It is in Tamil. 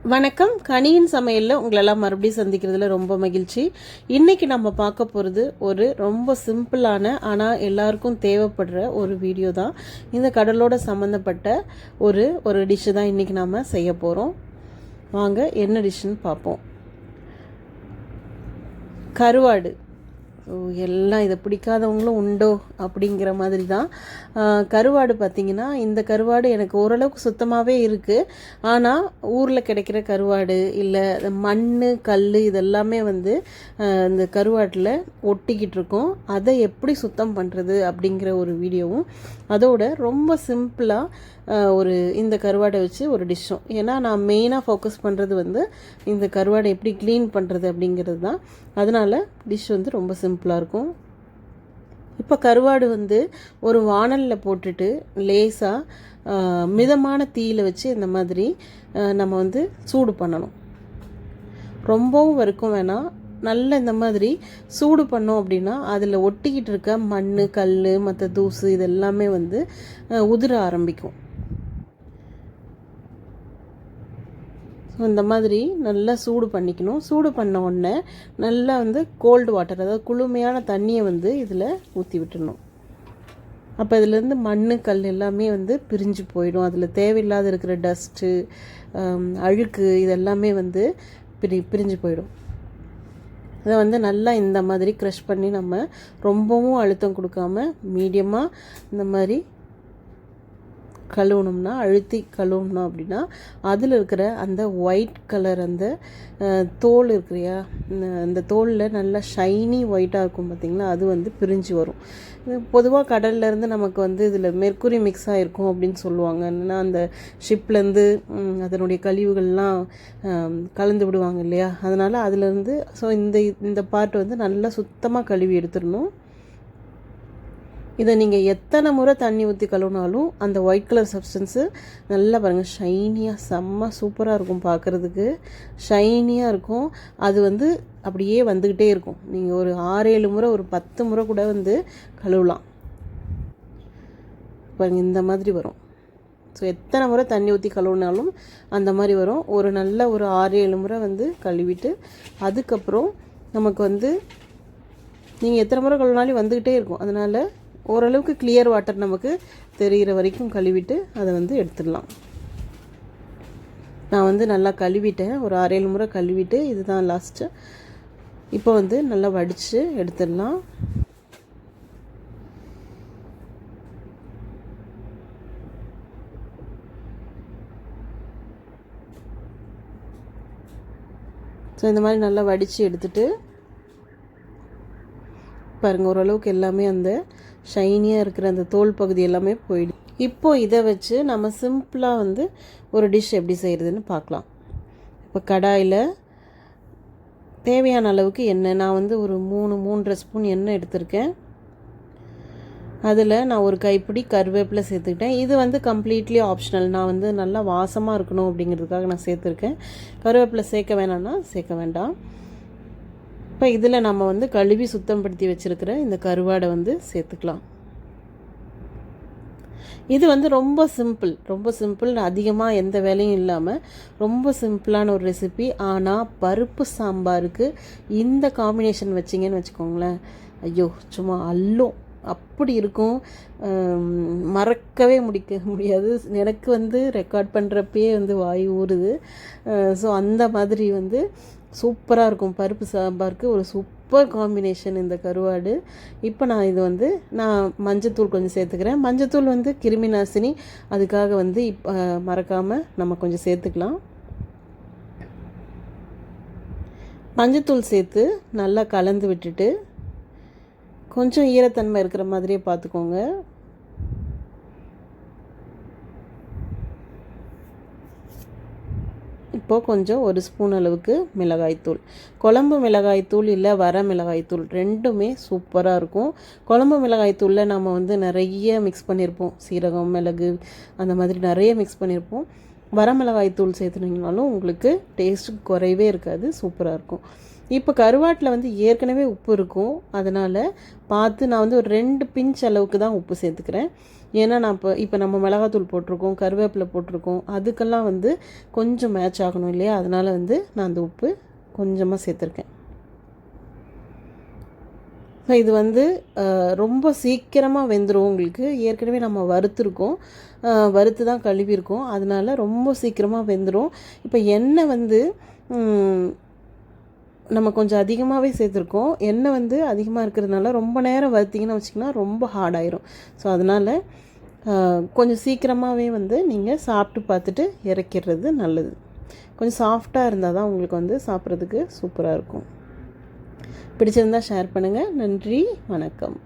வணக்கம். கனியின் சமையலில் உங்களெல்லாம் மறுபடியும் சந்திக்கிறதுல ரொம்ப மகிழ்ச்சி. இன்றைக்கி நம்ம பார்க்க போகிறது ஒரு ரொம்ப சிம்பிளான ஆனால் எல்லாருக்கும் தேவைப்படுற ஒரு வீடியோ தான். இந்த கடலோட சம்மந்தப்பட்ட ஒரு டிஷ்ஷு தான் இன்றைக்கி நாம் செய்ய போகிறோம். வாங்க என்ன டிஷ்ஷுன்னு பார்ப்போம். கருவாடு. எல்லாம் இதை பிடிக்காதவங்களும் உண்டோ அப்படிங்கிற மாதிரி தான். கருவாடு பார்த்திங்கன்னா, இந்த கருவாடு எனக்கு ஓரளவுக்கு சுத்தமாகவே இருக்குது. ஆனால் ஊரில் கிடைக்கிற கருவாடு இல்லை மண் கல் இதெல்லாமே இந்த கருவாட்டில் ஒட்டிக்கிட்டு இருக்கும். அதை எப்படி சுத்தம் பண்ணுறது அப்படிங்கிற ஒரு வீடியோவும், அதோட ரொம்ப சிம்பிளாக இந்த கருவாடை வச்சு ஒரு டிஷ்ஷும். ஏன்னா நான் மெயினாக ஃபோக்கஸ் பண்ணுறது இந்த கருவாடை எப்படி க்ளீன் பண்ணுறது அப்படிங்கிறது தான். அதனால் டிஷ் ரொம்ப சிம்பிளாக இருக்கும். இப்போ கருவாடு ஒரு வாணலில் போட்டுட்டு லேசாக மிதமான தீயில் வச்சு இந்த மாதிரி நம்ம சூடு பண்ணணும். ரொம்பவும் வறுக்கும் வேணாம். நல்ல இந்த மாதிரி சூடு பண்ணோம் அப்படின்னா அதில் ஒட்டிக்கிட்டு இருக்க மண் கல் மற்ற தூசு இதெல்லாமே உதிர ஆரம்பிக்கும். இந்த மாதிரி நல்லா சூடு பண்ணிக்கணும். சூடு பண்ண உடனே நல்லா கோல்டு வாட்டர், அதாவது குளுமையான தண்ணியை இதில் ஊற்றி விட்டுடணும். அப்போ இதுலேருந்து மண் கல் எல்லாமே பிரிஞ்சு போயிடும். அதில் தேவையில்லாத இருக்கிற டஸ்ட்டு அழுக்கு இதெல்லாமே பிரிஞ்சு போயிடும். அதை நல்லா இந்த மாதிரி க்ரஷ் பண்ணி நம்ம ரொம்பவும் அழுத்தம் கொடுக்காம மீடியமாக இந்த மாதிரி கழுவணும்னா, அழுத்தி கழுவணும் அப்படின்னா அதில் இருக்கிற அந்த ஒயிட் கலர் அந்த தோல் இருக்கிறியா, அந்த தோலில் நல்லா ஷைனி ஒயிட்டாக இருக்கும் பார்த்திங்களா, அது பிரிஞ்சு வரும். பொதுவாக கடல்லேருந்து நமக்கு இதில் மெர்க்குரி மிக்ஸ் ஆகிருக்கும் அப்படின்னு சொல்லுவாங்க. என்னென்னா அந்த ஷிப்லேருந்து அதனுடைய கழிவுகள்லாம் கலந்து விடுவாங்க இல்லையா, அதனால் அதுலேருந்து இந்த பார்ட் நல்லா சுத்தமாக கழுவி எடுத்துடணும். இதை நீங்கள் எத்தனை முறை தண்ணி ஊற்றி கழுவினாலும் அந்த ஒயிட் கலர் சப்ஸ்டன்ஸு நல்லா பாருங்கள் ஷைனியாக செம்ம சூப்பராக இருக்கும். பார்க்குறதுக்கு ஷைனியாக இருக்கும். அது அப்படியே வந்துக்கிட்டே இருக்கும். நீங்கள் ஒரு 6-7 முறை ஒரு 10 முறை கூட கழுவலாம். பாருங்கள் இந்த மாதிரி வரும். ஸோ எத்தனை முறை தண்ணி ஊற்றி கழுவினாலும் அந்த மாதிரி வரும். ஒரு 6-7 முறை கழுவிட்டு அதுக்கப்புறம் நமக்கு நீங்கள் எத்தனை முறை கழுவினாலும் வந்துக்கிட்டே இருக்கும். அதனால் ஓரளவுக்கு கிளியர் வாட்டர் நமக்கு தெரிகிற வரைக்கும் கழுவிட்டு அதை எடுத்துடலாம். நான் நல்லா கழுவிட்டேன். ஒரு 6-7 முறை கழுவிட்டு இதுதான் லாஸ்ட்டு. இப்போ நல்லா வடித்து எடுத்துடலாம். ஸோ இந்த மாதிரி நல்லா வடித்து எடுத்துட்டு பாருங்கள், ஓரளவுக்கு எல்லாமே அந்த ஷைனியாக இருக்கிற அந்த தோல் பகுதி எல்லாமே போயிடும். இப்போது இதை வச்சு நம்ம சிம்பிளாக ஒரு டிஷ் எப்படி செய்கிறதுன்னு பார்க்கலாம். இப்போ கடாயில் தேவையான அளவுக்கு எண்ணெய், நான் ஒரு 3-3.5 ஸ்பூன் எண்ணெய் எடுத்திருக்கேன். அதில் நான் ஒரு கைப்பிடி கருவேப்பிலை சேர்த்துக்கிட்டேன். இது கம்ப்ளீட்லி ஆப்ஷனல். நான் நல்லா வாசமாக இருக்கணும் அப்படிங்கிறதுக்காக நான் சேர்த்துருக்கேன். கருவேப்பிலை சேர்க்க வேணான்னா சேர்க்க வேண்டாம். இப்போ இதில் நம்ம கழுவி சுத்தப்படுத்தி வச்சுருக்கிற இந்த கருவாடை சேர்த்துக்கலாம். இது ரொம்ப சிம்பிள், அதிகமாக எந்த வேலையும் இல்லாமல் ரொம்ப சிம்பிளான ஒரு ரெசிபி. ஆனால் பருப்பு சாம்பாருக்கு இந்த காம்பினேஷன் வச்சிங்கன்னு வச்சுக்கோங்களேன், ஐயோ சும்மா அல்லும் அப்படி இருக்கும். மறக்கவே முடியாது. எனக்கு ரெக்கார்ட் பண்ணுறப்பயே வாய் ஊறுது. ஸோ அந்த மாதிரி சூப்பராக இருக்கும். பருப்பு சாம்பாருக்கு ஒரு சூப்பர் காம்பினேஷன் இந்த கருவாடு. இப்போ நான் இது நான் மஞ்சத்தூள் கொஞ்சம் சேர்த்துக்கிறேன். மஞ்சத்தூள் கிருமி நாசினி, அதுக்காக இப்போ மறக்காமல் நம்ம கொஞ்சம் சேர்த்துக்கலாம். மஞ்சத்தூள் சேர்த்து நல்லா கலந்து விட்டுட்டு கொஞ்சம் ஈரத்தன்மை இருக்கிற மாதிரியே பார்த்துக்கோங்க. இப்போது கொஞ்சம் 1 ஸ்பூன் அளவுக்கு மிளகாய்த்தூள், குழம்பு மிளகாய்த்தூள் இல்லை வர மிளகாய்த்தூள், ரெண்டுமே சூப்பராக இருக்கும். குழம்பு மிளகாய்த்தூளில் நம்ம நிறைய மிக்ஸ் பண்ணியிருப்போம், சீரகம் மிளகு அந்த மாதிரி நிறைய மிக்ஸ் பண்ணியிருப்போம். வர மிளகாய்த்தூள் சேர்த்துனீங்கனாலும் உங்களுக்கு டேஸ்ட்டு குறைவே இருக்காது, சூப்பராக இருக்கும். இப்போ கருவாட்டில் வந்து ஏற்கனவே உப்பு இருக்கும், அதனால் பார்த்து நான் வந்து ஒரு 2 பிஞ்ச் அளவுக்கு தான் உப்பு சேர்த்துக்கிறேன். ஏன்னா நான் இப்போ நம்ம மிளகாத்தூள் போட்டிருக்கோம், கருவேப்பிலை போட்டிருக்கோம், அதுக்கெல்லாம் வந்து கொஞ்சம் மேட்ச் ஆகணும் இல்லையா, அதனால் வந்து நான் அந்த உப்பு கொஞ்சமாக சேர்த்துருக்கேன். ஸோ இது வந்து ரொம்ப சீக்கிரமாக வெந்துடும் உங்களுக்கு. ஏற்கனவே நம்ம வறுத்து தான் கழுவியிருக்கோம், அதனால் ரொம்ப சீக்கிரமாக வெந்துடும். இப்போ எண்ணெய் வந்து நம்ம கொஞ்சம் அதிகமாகவே சேர்த்துருக்கோம். எண்ணெய் வந்து அதிகமாக இருக்கிறதுனால ரொம்ப நேரம் வறுத்திங்கன்னா வச்சிங்கன்னா ரொம்ப ஹார்டாயிரும். ஸோ அதனால் கொஞ்சம் சீக்கிரமாகவே வந்து நீங்கள் சாப்பிட்டு பார்த்துட்டு இறக்கிடுறது நல்லது. கொஞ்சம் சாஃப்டாக இருந்தால் தான் உங்களுக்கு வந்து சாப்பிட்றதுக்கு சூப்பராக இருக்கும். பிடிச்சிருந்தால் ஷேர் பண்ணுங்கள். நன்றி, வணக்கம்.